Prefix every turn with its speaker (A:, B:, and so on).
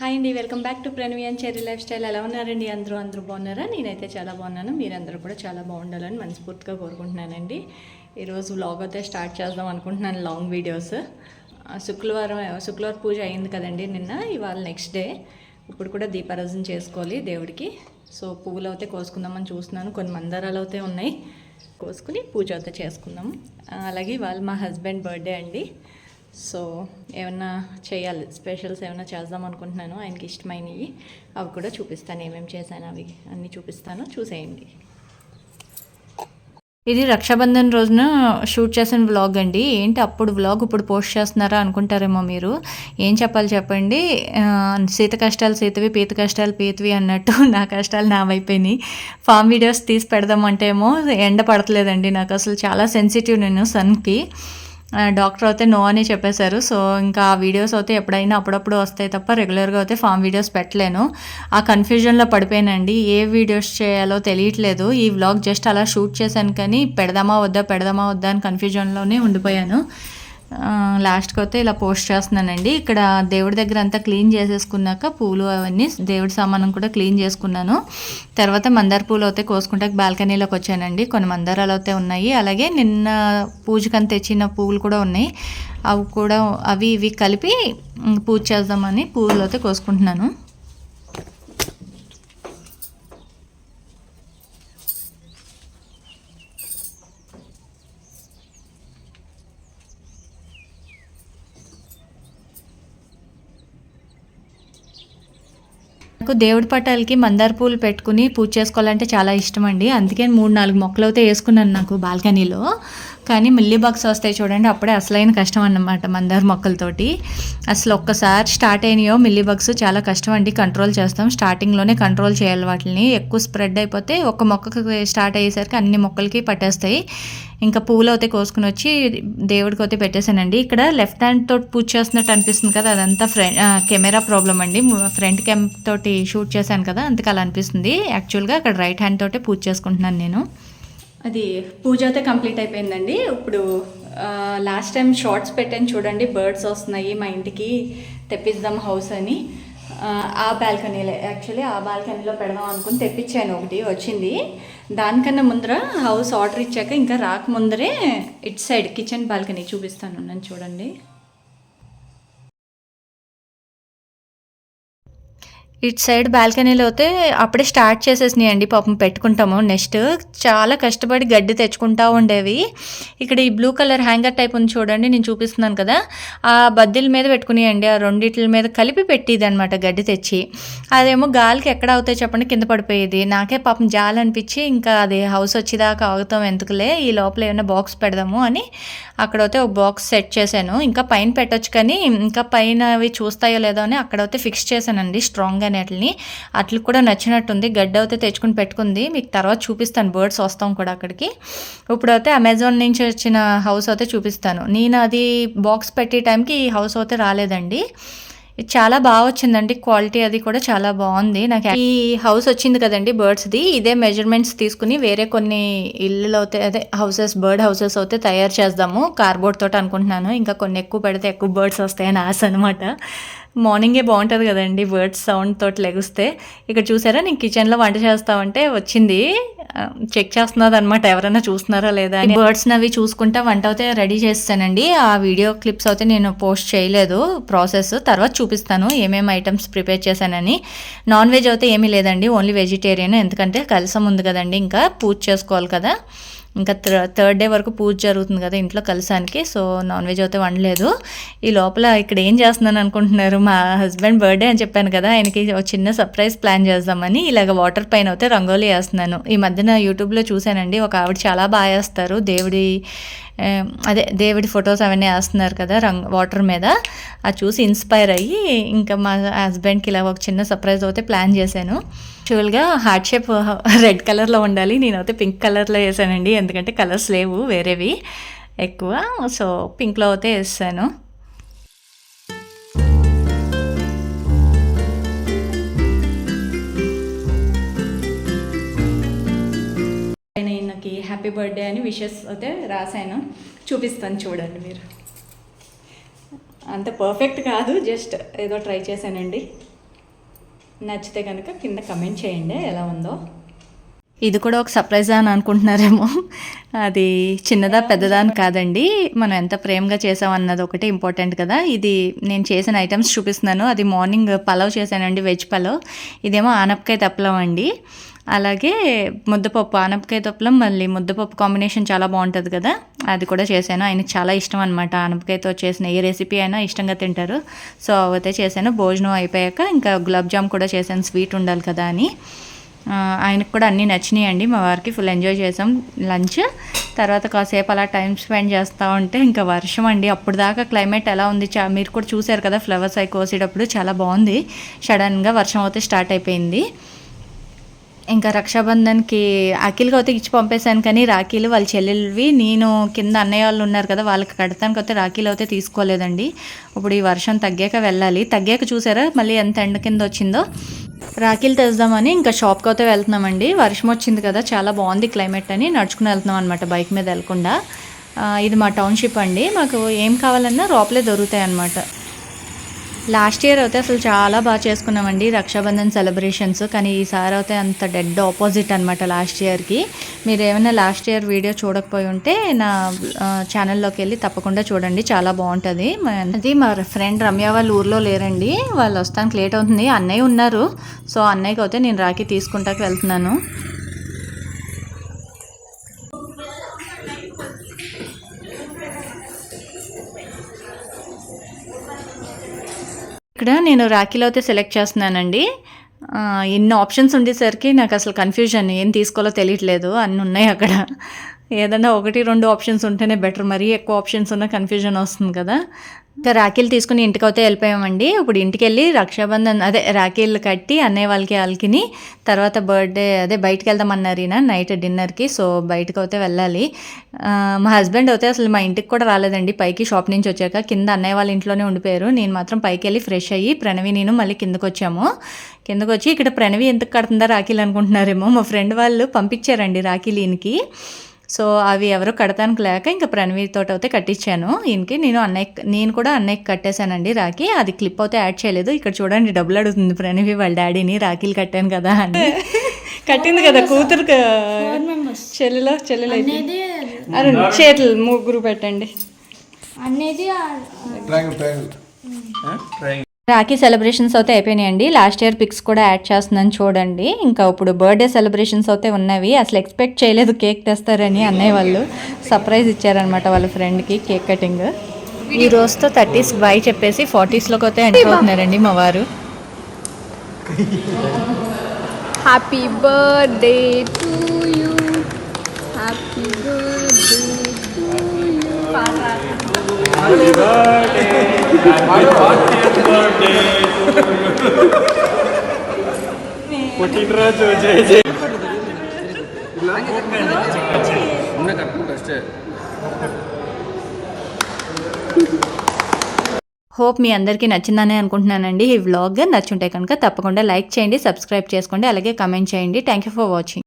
A: Hi అండి, welcome back to Pranavi and cherry life style. ఎలా ఉన్నారండి? అందరూ బాగున్నారా? నేనైతే చాలా బాగున్నాను. మీరందరూ కూడా చాలా బాగుండాలని మనస్ఫూర్తిగా కోరుకుంటున్నానండి. ఈరోజు వ్లాగ్ అయితే స్టార్ట్ చేద్దాం అనుకుంటున్నాను, లాంగ్ వీడియోస్. శుక్రవారం పూజ అయింది కదండి నిన్న. ఇవాళ నెక్స్ట్ డే. ఇప్పుడు కూడా దీపారాధన చేసుకోవాలి దేవుడికి. సో పువ్వులు అయితే కోసుకుందామని చూస్తున్నాను. కొన్ని మందారాలు అయితే ఉన్నాయి, కోసుకుని పూజ అయితే చేసుకుందాము. అలాగే ఇవాళ మా హస్బెండ్ బర్త్డే అండి. సో ఏమన్నా చేయాలి, స్పెషల్స్ ఏమైనా చేద్దాం అనుకుంటున్నాను. ఆయనకి ఇష్టమైనవి అవి కూడా చూపిస్తాను. ఏమేమి చేశాను అవి అన్నీ చూపిస్తాను, చూసేయండి. ఇది రక్షాబంధన్ రోజున షూట్ చేసిన వ్లాగ్ అండి. ఏంటి అప్పుడు వ్లాగ్ ఇప్పుడు పోస్ట్ చేస్తున్నారా అనుకుంటారేమో మీరు. ఏం చెప్పాలి చెప్పండి, సీత కష్టాలు సీతవి, పీత కష్టాలు పీతవి అన్నట్టు నా కష్టాలు నావైపోయినాయి. ఫామ్ వీడియోస్ తీసి పెడదామంటే ఏమో ఎండ పడతలేదండి నాకు. అసలు చాలా సెన్సిటివ్ నేను సన్కి. డాక్టర్ అయితే నో అని చెప్పేశారు. సో ఇంకా ఆ వీడియోస్ అయితే ఎప్పుడైనా అప్పుడప్పుడు వస్తాయి తప్ప రెగ్యులర్గా అయితే ఫామ్ వీడియోస్ పెట్టలేను. ఆ కన్ఫ్యూజన్లో పడిపోయానండి, ఏ వీడియోస్ చేయాలో తెలియట్లేదు. ఈ వ్లాగ్ జస్ట్ అలా షూట్ చేశాను కానీ పెడదామా వద్దా అని కన్ఫ్యూజన్లోనే ఉండిపోయాను. లాస్ట్కి అయితే ఇలా పోస్ట్ చేస్తున్నానండి. ఇక్కడ దేవుడి దగ్గర అంతా క్లీన్ చేసేసుకున్నాక పూలు అవన్నీ దేవుడి సామానం కూడా క్లీన్ చేసుకున్నాను. తర్వాత మందార పూలు అయితే కోసుకుంటే బాల్కనీలోకి వచ్చానండి. కొన్ని మందారాలు అయితే ఉన్నాయి. అలాగే నిన్న పూజకని తెచ్చిన పువ్వులు కూడా ఉన్నాయి. అవి ఇవి కలిపి పూజ చేద్దామని పువ్వులు అయితే కోసుకుంటున్నాను. నాకు దేవుడి పటాలకి మందార పూలు పెట్టుకుని పూజ చేసుకోవాలంటే చాలా ఇష్టం అండి. అందుకే 3-4 మొక్కలు అయితే వేసుకున్నాను నాకు బాల్కనీలో. కానీ మిల్లీ బగ్స్ వస్తాయి చూడండి, అప్పుడే అసలైన కష్టం అన్నమాట మందార మొక్కలతోటి. అసలు ఒక్కసారి స్టార్ట్ అయినాయో మిల్లీ బగ్స్ చాలా కష్టం అండి. కంట్రోల్ చేస్తాం, స్టార్టింగ్లోనే కంట్రోల్ చేయాలి వాటిని. ఎక్కువ స్ప్రెడ్ అయిపోతే ఒక మొక్కకి స్టార్ట్ అయ్యేసరికి అన్ని మొక్కలకి పట్టేస్తాయి. ఇంకా పువ్వులు అయితే కోసుకుని వచ్చి దేవుడికి అయితే పెట్టేశానండి. ఇక్కడ లెఫ్ట్ హ్యాండ్ తోటి పూజ చేస్తున్నట్టు అనిపిస్తుంది కదా, అదంతా కెమెరా ప్రాబ్లం అండి. ఫ్రంట్ కెమ్ తోటి షూట్ చేశాను కదా, అందుకే అలా అనిపిస్తుంది. యాక్చువల్గా అక్కడ రైట్ హ్యాండ్ తోటే పూజ చేసుకుంటున్నాను నేను. అది పూజ అయితే కంప్లీట్ అయిపోయిందండి. ఇప్పుడు లాస్ట్ టైం షార్ట్స్ పెట్టాను చూడండి, బర్డ్స్ వస్తున్నాయి మా ఇంటికి, తెప్పిద్దాం హౌస్ అని. ఆ బాల్కనీలో యాక్చువల్లీ ఆ బాల్కనీలో పెడదాం అనుకుని తెప్పించాను, ఒకటి వచ్చింది. దానికన్నా ముందర హౌస్ ఆర్డర్ ఇచ్చాక ఇంకా రాకముందరే ఇట్ సైడ్ కిచెన్ బాల్కనీ చూపిస్తాను నన్ను చూడండి. ఇటు సైడ్ బాల్కనీలో అయితే అప్పుడే స్టార్ట్ చేసేసినాయి అండి. పాపం పెట్టుకుంటాము నెక్స్ట్. చాలా కష్టపడి గడ్డి తెచ్చుకుంటా ఉండేవి. ఇక్కడ ఈ బ్లూ కలర్ హ్యాంగర్ టైప్ ఉంది చూడండి, నేను చూపిస్తున్నాను కదా, ఆ బద్దెల మీద పెట్టుకునేయండి. ఆ రెండిట్ల మీద కలిపి పెట్టేది అనమాట గడ్డి తెచ్చి. అదేమో గాలికి ఎక్కడ అవుతాయి చెప్పండి, కింద పడిపోయేది. నాకే పాపం జాలి అనిపించి ఇంకా అది హౌస్ వచ్చేదాకా ఆగుతాం ఎందుకులే, ఈ లోపల ఏమైనా బాక్స్ పెడదాము అని అక్కడైతే ఒక బాక్స్ సెట్ చేశాను. ఇంకా పైన పెట్టొచ్చు కానీ ఇంకా పైన అవి చూస్తాయో లేదో అని అక్కడైతే ఫిక్స్ చేశానండి స్ట్రాంగ్గా వాటిని. అట్లు కూడా నచ్చినట్టుంది. గడ్డ అయితే తెచ్చుకుని పెట్టుకుంది, మీకు తర్వాత చూపిస్తాను. బర్డ్స్ వస్తాం కూడా అక్కడికి. ఇప్పుడైతే అమెజాన్ నుంచి వచ్చిన హౌస్ అయితే చూపిస్తాను. నేను అది బాక్స్ పెట్టే టైంకి ఈ హౌస్ అయితే రాలేదండి. చాలా బాగా వచ్చిందండి, క్వాలిటీ అది కూడా చాలా బాగుంది. నాకు ఈ హౌస్ వచ్చింది కదండి బర్డ్స్ది, ఇదే మెజర్మెంట్స్ తీసుకుని వేరే కొన్ని ఇల్లులు అయితే అదే బర్డ్ హౌసెస్ అయితే తయారు చేద్దాము కార్డ్బోర్డ్ తోటి అనుకుంటున్నాను. ఇంకా కొన్ని ఎక్కువ పెడితే ఎక్కువ బర్డ్స్ వస్తాయని ఆశ అనమాట. మార్నింగే బాగుంటుంది కదండి బర్డ్స్ సౌండ్ తోటి లెగిస్తే. ఇక్కడ చూసారా నేను కిచెన్లో వంట చేస్తామంటే వచ్చింది, చెక్ చేస్తున్నది అనమాట ఎవరైనా చూస్తున్నారా లేదా అని. బర్డ్స్ని అవి చూసుకుంటా వంట అయితే రెడీ చేస్తానండి. ఆ వీడియో క్లిప్స్ అయితే నేను పోస్ట్ చేయలేదు, ప్రాసెస్ తర్వాత చూపిస్తాను ఏమేమి ఐటమ్స్ ప్రిపేర్ చేశానని. నాన్ వెజ్ అయితే ఏమీ లేదండి, ఓన్లీ వెజిటేరియన్. ఎందుకంటే కలసం ఉంది కదండి, ఇంకా పూజ చేసుకోవాలి కదా. ఇంకా థర్డ్ డే వరకు పూజ జరుగుతుంది కదా ఇంట్లో కలసానికి. సో నాన్ వెజ్ అయితే వండలేదు. ఈ లోపల ఇక్కడ ఏం చేస్తున్నాను అనుకుంటున్నారు, మా హస్బెండ్ బర్త్డే అని చెప్పాను కదా, ఆయనకి ఒక చిన్న సర్ప్రైజ్ ప్లాన్ చేద్దామని ఇలాగ వాటర్ పైన అయితే రంగోలీ వేస్తున్నాను. ఈ మధ్యన యూట్యూబ్లో చూశానండి, ఒక ఆవిడ చాలా బాగా వేస్తారు దేవుడి ఫొటోస్ అవన్నీ వేస్తున్నారు కదా వాటర్ మీద. అది చూసి ఇన్స్పైర్ అయ్యి ఇంకా మా హస్బెండ్కి ఇలా ఒక చిన్న సర్ప్రైజ్ అయితే ప్లాన్ చేశాను. యాక్చువల్గా హార్ట్ షేప్ రెడ్ కలర్లో ఉండాలి, నేనైతే పింక్ కలర్లో వేసానండి. ఎందుకంటే కలర్స్ లేవు వేరేవి ఎక్కువ, సో పింక్లో అయితే వేసాను. నాకు హ్యాపీ బర్త్డే అని విషెస్ అయితే రాశాను, చూపిస్తాను చూడండి మీరు. అంత పర్ఫెక్ట్ కాదు, జస్ట్ ఏదో ట్రై చేశానండి. నచ్చితే కనుక కింద కమెంట్ చేయండి ఎలా ఉందో. ఇది కూడా ఒక సర్ప్రైజా అని అనుకుంటున్నారేమో. అది చిన్నదా పెద్దదా అని కాదండి, మనం ఎంత ప్రేమగా చేసామన్నది ఒకటి ఇంపార్టెంట్ కదా. ఇది నేను చేసిన ఐటమ్స్ చూపిస్తున్నాను. అది మార్నింగ్ పలావ్ చేశానండి, వెజ్ పలావ్. ఇదేమో ఆనపకాయ తప్పలం అండి. అలాగే ముద్దపప్పు, ఆనపకాయ తప్పలం మళ్ళీ ముద్దపప్పు కాంబినేషన్ చాలా బాగుంటుంది కదా, అది కూడా చేశాను. ఆయనకి చాలా ఇష్టం అనమాట, ఆనపకాయతో చేసిన ఏ రెసిపీ అయినా ఇష్టంగా తింటారు. సో అవైతే చేశాను. భోజనం అయిపోయాక ఇంకా గులాబ్ జామ్ కూడా చేశాను, స్వీట్ ఉండాలి కదా అని. ఆయనకు కూడా అన్నీ నచ్చినాయండి. మా వారికి ఫుల్ ఎంజాయ్ చేసాం లంచ్. తర్వాత కాసేపు అలా టైం స్పెండ్ చేస్తూ ఉంటే ఇంకా వర్షం అండి. అప్పుడు దాకా క్లైమేట్ ఎలా ఉంది మీరు కూడా చూసారు కదా, ఫ్లవర్స్ అవి కోసేటప్పుడు చాలా బాగుంది. సడన్గా వర్షం అయితే స్టార్ట్ అయిపోయింది. ఇంకా రక్షాబంధన్కి అఖిల్కి అయితే ఇచ్చి పంపేశాను, కానీ రాఖీలు వాళ్ళ చెల్లెలవి నేను కింద అన్నయ్య వాళ్ళు ఉన్నారు కదా వాళ్ళకి కడతానికి అయితే రాఖీలు అయితే తీసుకోలేదండి. ఇప్పుడు ఈ వర్షం తగ్గాక వెళ్ళాలి. తగ్గాక చూసారా మళ్ళీ ఎంత ఎండ కింద వచ్చిందో. రాఖీలు తెద్దామని ఇంకా షాప్కి అయితే వెళ్తున్నామండి. వర్షం వచ్చింది కదా, చాలా బాగుంది క్లైమేట్ అని నడుచుకుని వెళ్తున్నాం అనమాట, బైక్ మీద వెళ్ళకుండా. ఇది మా టౌన్షిప్ అండి, మాకు ఏం కావాలన్నా లోపలే దొరుకుతాయి అన్నమాట. లాస్ట్ ఇయర్ అయితే అసలు చాలా బాగా చేసుకున్నామండి రక్షాబంధన్ సెలబ్రేషన్స్, కానీ ఈసారి అయితే అంత డెడ్ ఆపోజిట్ అనమాట లాస్ట్ ఇయర్కి. మీరు ఏమైనా లాస్ట్ ఇయర్ వీడియో చూడకపోయి ఉంటే నా ఛానల్లోకి వెళ్ళి తప్పకుండా చూడండి, చాలా బాగుంటుంది. అది మా ఫ్రెండ్ రమ్య వాళ్ళు ఊర్లో లేరండి, వాళ్ళు వస్తానికి లేట్ అవుతుంది. అన్నయ్య ఉన్నారు, సో అన్నయ్యకి అయితే నేను రాఖీ తీసుకుంటాకి వెళ్తున్నాను. ఇక్కడ నేను రాఖీలో అయితే సెలెక్ట్ చేస్తున్నానండి. ఎన్ని ఆప్షన్స్ ఉండేసరికి నాకు అసలు కన్ఫ్యూజన్, ఏం తీసుకోవాలో తెలియట్లేదు. అన్నీ ఉన్నాయి అక్కడ. ఏదన్నా 1-2 ఆప్షన్స్ ఉంటేనే బెటర్, మరీ ఎక్కువ ఆప్షన్స్ ఉన్న కన్ఫ్యూజన్ వస్తుంది కదా. ఇంకా రాఖీలు తీసుకుని ఇంటికి అయితే వెళ్ళిపోయామండి. ఇప్పుడు ఇంటికి వెళ్ళి రక్షాబంధన్ రాఖీలు కట్టి అన్నయ్య వాళ్ళకి అలికిని తర్వాత బర్త్డే బయటకు వెళ్దామన్నారు ఈయన నైట్ డిన్నర్కి. సో బయటకు అయితే వెళ్ళాలి. మా హస్బెండ్ అయితే అసలు మా ఇంటికి కూడా రాలేదండి, పైకి షాప్ నుంచి వచ్చాక కింద అన్నయ్య వాళ్ళ ఇంట్లోనే ఉండిపోయారు. నేను మాత్రం పైకి వెళ్ళి ఫ్రెష్ అయ్యి ప్రణవి నేను మళ్ళీ కిందకు వచ్చాము. కిందకు వచ్చి ఇక్కడ ప్రణవి ఎందుకు కడుతుందా రాఖీలు అనుకుంటున్నారేమో, మా ఫ్రెండ్ వాళ్ళు పంపించారండి రాఖీలు ఈయనకి. సో అవి ఎవరో కడతానికి లేక ఇంకా ప్రణవితో అయితే కట్టించాను ఈయనకి. నేను కూడా అన్నయ్యకి కట్టేశానండి రాఖీ. అది క్లిప్ అయితే యాడ్ చేయలేదు. ఇక్కడ చూడండి డబ్బులు అడుగుతుంది ప్రణవి వాళ్ళ డాడీని, రాఖీలు కట్టాను కదా అని. కట్టింది కదా కూతురు, చెల్లెలు అరే చేతులు ముగ్గురు పెట్టండి. రాఖీ సెలబ్రేషన్స్ అయితే అయిపోయినాయండి. లాస్ట్ ఇయర్ పిక్స్ కూడా యాడ్ చేస్తున్నాను చూడండి. ఇంకా ఇప్పుడు బర్త్డే సెలబ్రేషన్స్ అయితే ఉన్నవి. అసలు ఎక్స్పెక్ట్ చేయలేదు కేక్ తెస్తారని. అన్నయ్య వాళ్ళు సర్ప్రైజ్ ఇచ్చారనమాట వాళ్ళ ఫ్రెండ్కి కేక్ కటింగ్. ఈ రోజుతో 30s బై చెప్పేసి 40sలోకి అయితే ఎంటర్ అవుతున్నారండి మా వారు.
B: Happy birthday to you, happy birthday to you. Happy birthday
C: పుట్టినరోజు జై జై.
A: హోప్ మీ అందరికీ నచ్చిందనే అనుకుంటున్నానండి. ఈ వ్లాగ్ నచ్చుంటే కనుక తప్పకుండా లైక్ చేయండి, సబ్స్క్రైబ్ చేసుకోండి, అలాగే కమెంట్ చేయండి. Thank you for watching.